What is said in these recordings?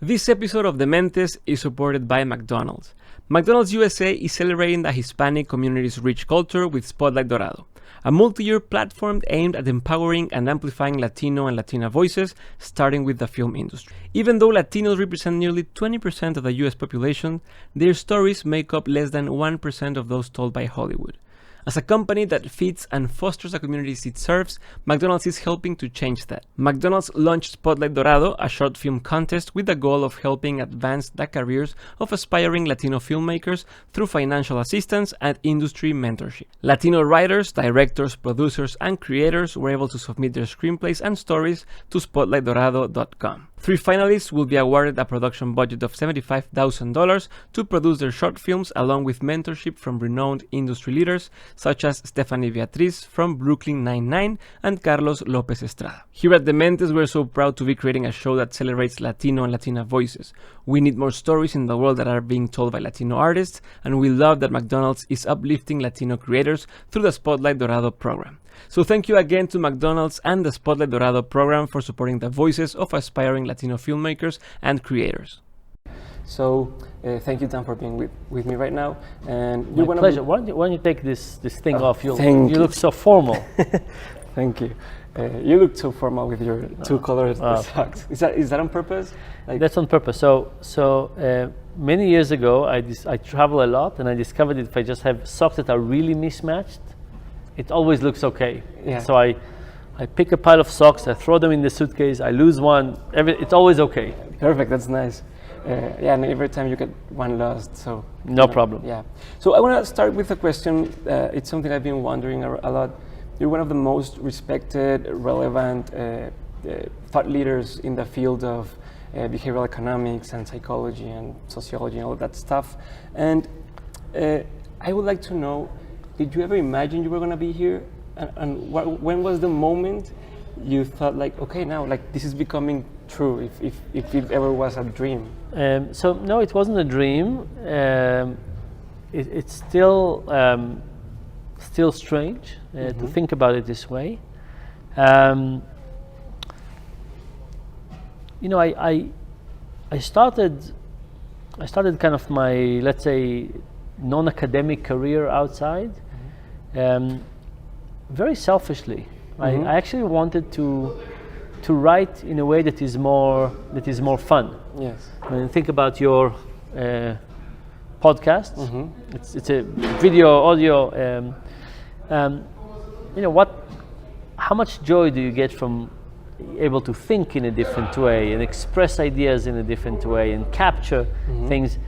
This episode of Dementes is supported by McDonald's. McDonald's USA is celebrating the Hispanic community's rich culture with Spotlight Dorado, a multi-year platform aimed at empowering and amplifying Latino and Latina voices, starting with the film industry. Even though Latinos represent nearly 20% of the US population, their stories make up less than 1% of those told by Hollywood. As a company that feeds and fosters the communities it serves, McDonald's is helping to change that. McDonald's launched Spotlight Dorado, a short film contest with the goal of helping advance the careers of aspiring Latino filmmakers through financial assistance and industry mentorship. Latino writers, directors, producers, and creators were able to submit their screenplays and stories to spotlightdorado.com. 3 finalists will be awarded a production budget of $75,000 to produce their short films, along with mentorship from renowned industry leaders such as Stephanie Beatriz from Brooklyn Nine-Nine and Carlos Lopez Estrada. Here at Dementes, we're so proud to be creating a show that celebrates Latino and Latina voices. We need more stories in the world that are being told by Latino artists, and we love that McDonald's is uplifting Latino creators through the Spotlight Dorado program. So thank you again to McDonald's and the Spotlight Dorado program for supporting the voices of aspiring Latino filmmakers and creators. So thank you, Dan, for being with me right now. And My pleasure. Why don't you take this thing off? You look so formal. Thank you. You look so formal with your two colored socks. Is that on purpose? That's on purpose. So many years ago, I travel a lot, and I discovered that if I just have socks that are really mismatched, it always looks okay. Yeah. So I pick a pile of socks, I throw them in the suitcase, I lose one, it's always okay. Perfect, that's nice. Yeah, and every time you get one lost, so... No problem. Yeah. So I want to start with a question. It's something I've been wondering a lot. You're one of the most respected, relevant thought leaders in the field of behavioral economics and psychology and sociology and all that stuff. And I would like to know, did you ever imagine you were going to be here? And when was the moment you thought, like, okay, now, like, this is becoming true, if it ever was a dream? So no, it wasn't a dream. It's still strange to think about it this way. I started kind of my, let's say, non-academic career outside, very selfishly. I actually wanted to write in a way that is more fun. Yes. When you think about your podcast, it's a video, audio. How much joy do you get from able to think in a different way and express ideas in a different way and capture things?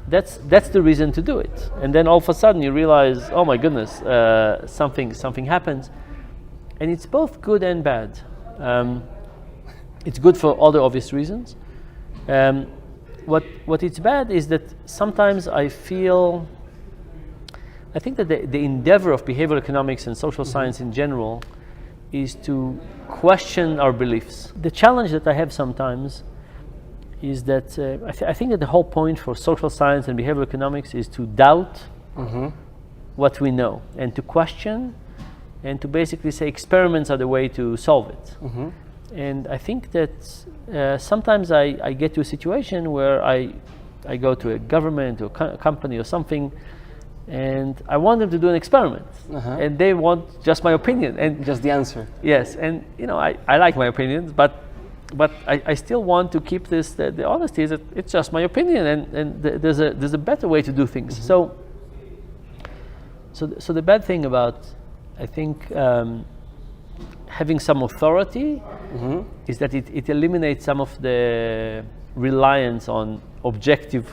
That's the reason to do it. And then all of a sudden you realize, oh my goodness, something happens, and it's both good and bad. It's good for all the obvious reasons. What it's bad is that sometimes I think that the endeavor of behavioral economics and social science in general is to question our beliefs. The challenge that I have sometimes is that I think that the whole point for social science and behavioral economics is to doubt what we know and to question and to basically say experiments are the way to solve it. And I think that sometimes I get to a situation where I go to a government or company or something, and I want them to do an experiment, and they want just my opinion and just the answer. Yes, and I like my opinions, but I still want to keep this. The honesty is that it's just my opinion, and there's a better way to do things. So the bad thing about, I think, having some authority is that it eliminates some of the reliance on objective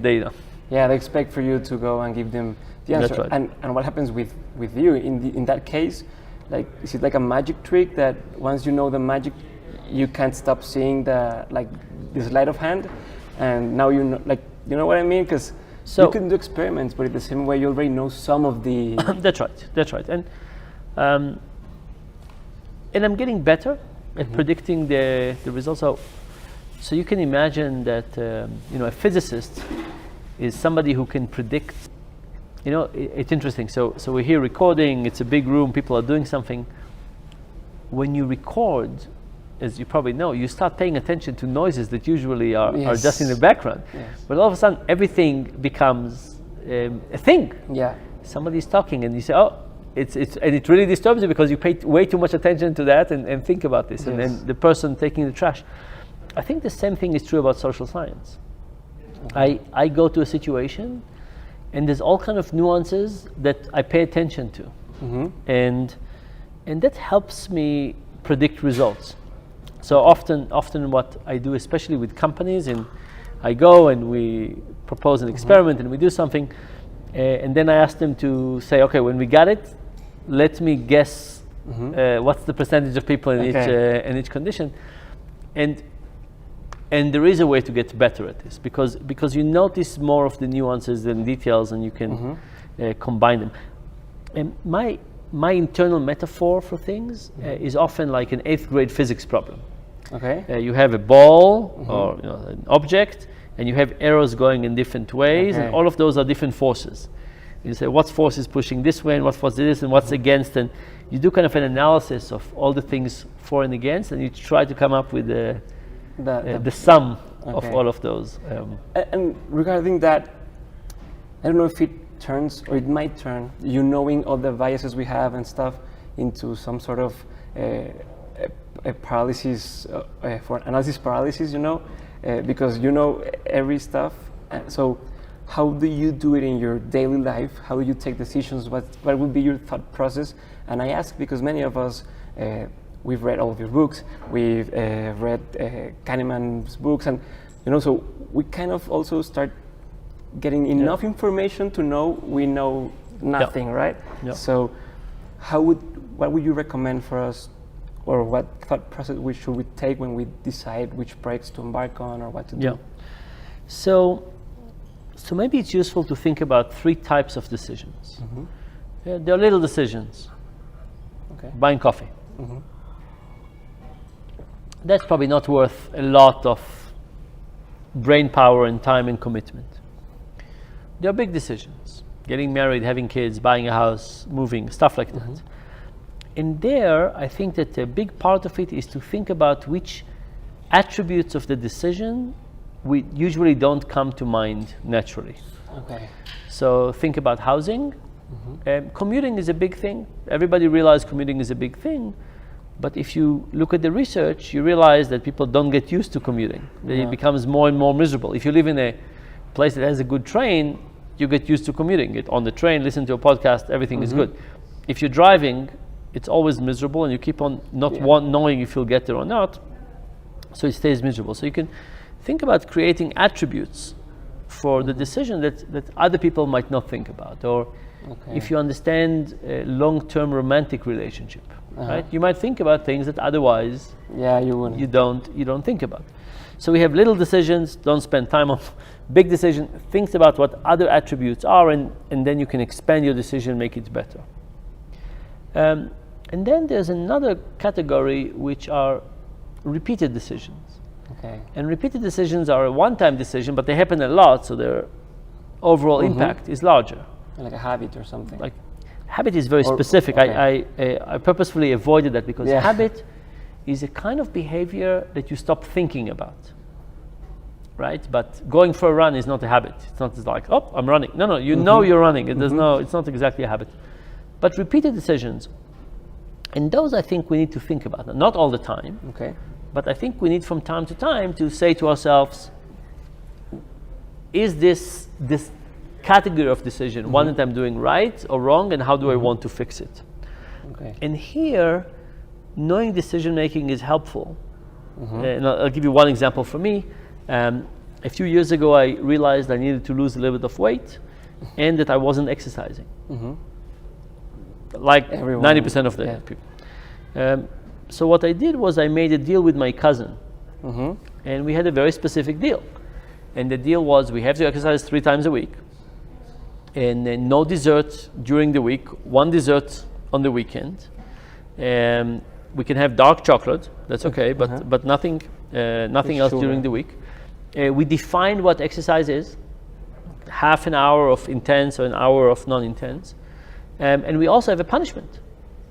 data. Yeah, they expect for you to go and give them the answer. That's right. And what happens with you in that case? Like, is it like a magic trick that once you know the magic, you can't stop seeing this sleight of hand, and now you know what I mean? Because you can do experiments, but in the same way you already know some of the. That's right, and I'm getting better at predicting the results. So you can imagine that a physicist is somebody who can predict. It's interesting. So we're here recording. It's a big room. People are doing something. When you record, as you probably know, you start paying attention to noises that usually are just in the Yes. background. Yes. But all of a sudden, everything becomes a thing. Yeah. Somebody's talking, and you say, "Oh, it's," and it really disturbs you because you pay way too much attention to that and think about this. And Yes. then the person taking the trash. I think the same thing is true about social science. I go to a situation, and there's all kind of nuances that I pay attention to, and that helps me predict results. So often what I do, especially with companies, and I go and we propose an experiment and we do something, and then I ask them to say, okay, when we got it, let me guess what's the percentage of people in each condition, and there is a way to get better at this because you notice more of the nuances and details, and you can combine them. And my internal metaphor for things is often like an 8th grade physics problem. Okay. You have a ball or an object, and you have arrows going in different ways, and all of those are different forces. You say, what force is pushing this way, and what force is this, and what's against, and you do kind of an analysis of all the things for and against, and you try to come up with the sum of all of those. And regarding that, I don't know if it turns, or it might turn, you knowing all the biases we have and stuff, into some sort of a paralysis, for analysis paralysis, because you know every stuff. So how do you do it in your daily life? How do you take decisions? What would be your thought process? And I ask because many of us, we've read all of your books, we've read Kahneman's books, and so we kind of also start getting enough information to know we know nothing, right? So what would you recommend for us, or what thought process should we take when we decide which projects to embark on or what to do? So maybe it's useful to think about 3 types of decisions. There are little decisions. Buying coffee. That's probably not worth a lot of brain power and time and commitment. There are big decisions. Getting married, having kids, buying a house, moving, stuff like that. And there, I think that a big part of it is to think about which attributes of the decision we usually don't come to mind naturally. So think about housing. Commuting is a big thing. Everybody realizes commuting is a big thing. But if you look at the research, you realize that people don't get used to commuting. That it becomes more and more miserable. If you live in a place that has a good train, you get used to commuting. Get on the train, listen to a podcast, everything is good. If you're driving, it's always miserable, and you keep on not knowing if you'll get there or not, so it stays miserable. So you can think about creating attributes for the decision that other people might not think about. Or if you understand a long-term romantic relationship, right? You might think about things that otherwise you wouldn't. You don't think about. So we have little decisions, don't spend time on big decision, think about what other attributes are, and then you can expand your decision, make it better. And then there's another category, which are repeated decisions. And repeated decisions are a one-time decision, but they happen a lot, so their overall impact is larger. Like a habit or something. Like habit is very specific. I purposefully avoided that because habit is a kind of behavior that you stop thinking about, right? But going for a run is not a habit. It's not just like, oh, I'm running. No, you know you're running. It's not exactly a habit. But repeated decisions, and those I think we need to think about. Not all the time, but I think we need from time to time to say to ourselves, is this category of decision one that I'm doing right or wrong, and how do I want to fix it? And here, knowing decision making is helpful. And I'll give you one example for me. A few years ago, I realized I needed to lose a little bit of weight, and that I wasn't exercising. Like 90% of the people. So what I did was I made a deal with my cousin, and we had a very specific deal. And the deal was we have to exercise 3 times a week, and no dessert during the week, 1 dessert on the weekend. We can have dark chocolate, that's okay, but nothing else during the week. We defined what exercise is, half an hour of intense or an hour of non-intense. And we also have a punishment.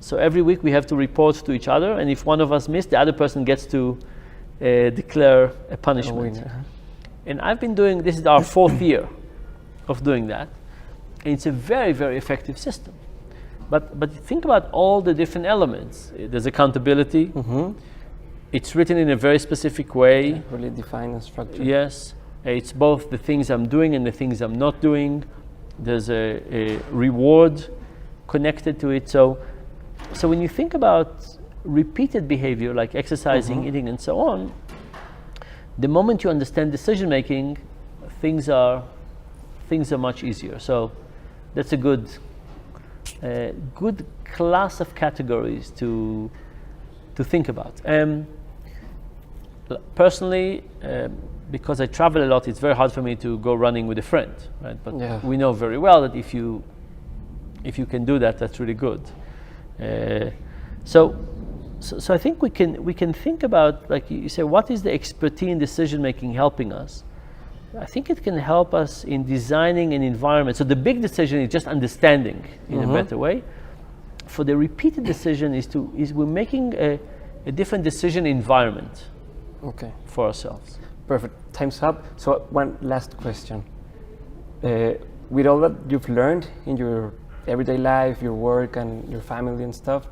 So every week we have to report to each other, and if one of us missed, the other person gets to declare a punishment. And I've been doing, this is our 4th year of doing that. And it's a very, very effective system. But think about all the different elements. There's accountability. It's written in a very specific way. Yeah, really defined and structured. Yes. It's both the things I'm doing and the things I'm not doing. There's a reward connected to it. So when you think about repeated behavior like exercising, eating, and so on, the moment you understand decision making, things are much easier. So that's a good class of categories to think about. Personally, because I travel a lot, it's very hard for me to go running with a friend, right? But we know very well that if you can do that, that's really good. So I think we can think about, like you say, what is the expertise in decision making helping us? I think it can help us in designing an environment. So the big decision is just understanding in a better way. For the repeated decision is we're making a different decision environment for ourselves. Perfect. Time's up. So one last question. With all that you've learned in your everyday life, your work, and your family and stuff,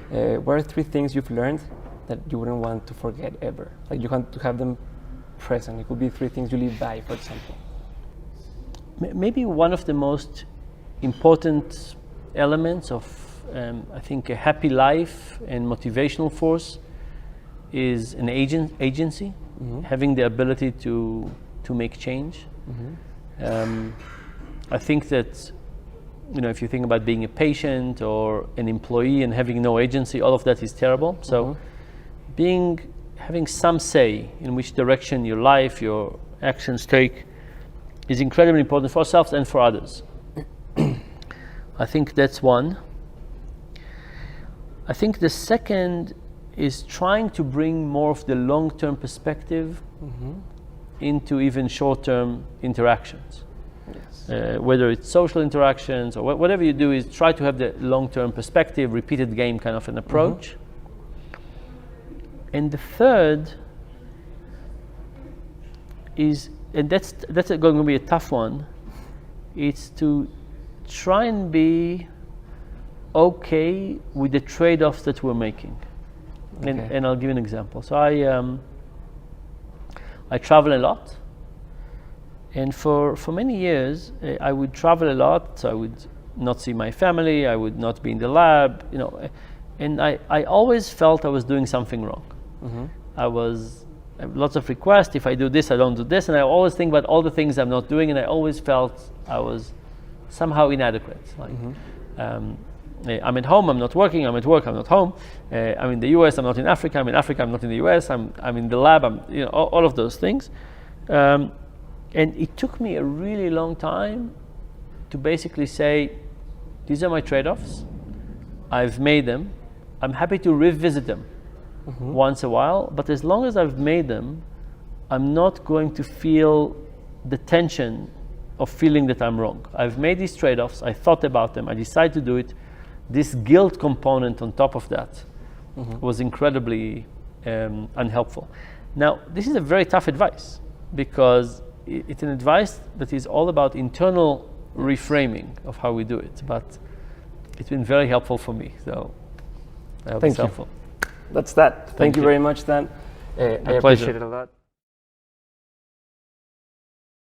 what are 3 things you've learned that you wouldn't want to forget ever? Like you want to have them present. It could be 3 things you live by, for example. Maybe one of the most important elements of, I think, a happy life and motivational force is an agency, having the ability to make change. I think that, if you think about being a patient or an employee and having no agency, all of that is terrible. So having some say in which direction your life, your actions take is incredibly important for ourselves and for others. I think that's one. I think the second is trying to bring more of the long-term perspective into even short-term interactions. Yes. Whether it's social interactions or whatever you do, is try to have the long-term perspective, repeated game kind of an approach. And the third is, and that's going to be a tough one, it's to try and be okay with the trade-offs that we're making. And I'll give you an example. So I travel a lot, and for many years I would travel a lot. So I would not see my family, I would not be in the lab, and I always felt I was doing something wrong. I have lots of requests. If I do this, I don't do this, and I always think about all the things I'm not doing, and I always felt I was somehow inadequate. Like I'm at home, I'm not working. I'm at work, I'm not home. I'm in the US, I'm not in Africa. I'm in Africa, I'm not in the US. I'm in the lab. All of those things. And it took me a really long time to basically say, these are my trade-offs. I've made them. I'm happy to revisit them once a while, but as long as I've made them, I'm not going to feel the tension of feeling that I'm wrong. I've made these trade-offs, I thought about them, I decided to do it. This guilt component on top of that was incredibly unhelpful. Now, this is a very tough advice, because it's an advice that is all about internal reframing of how we do it, but it's been very helpful for me, so I hope it's helpful. That's that. Thank you very much, Dan. I appreciate it a lot.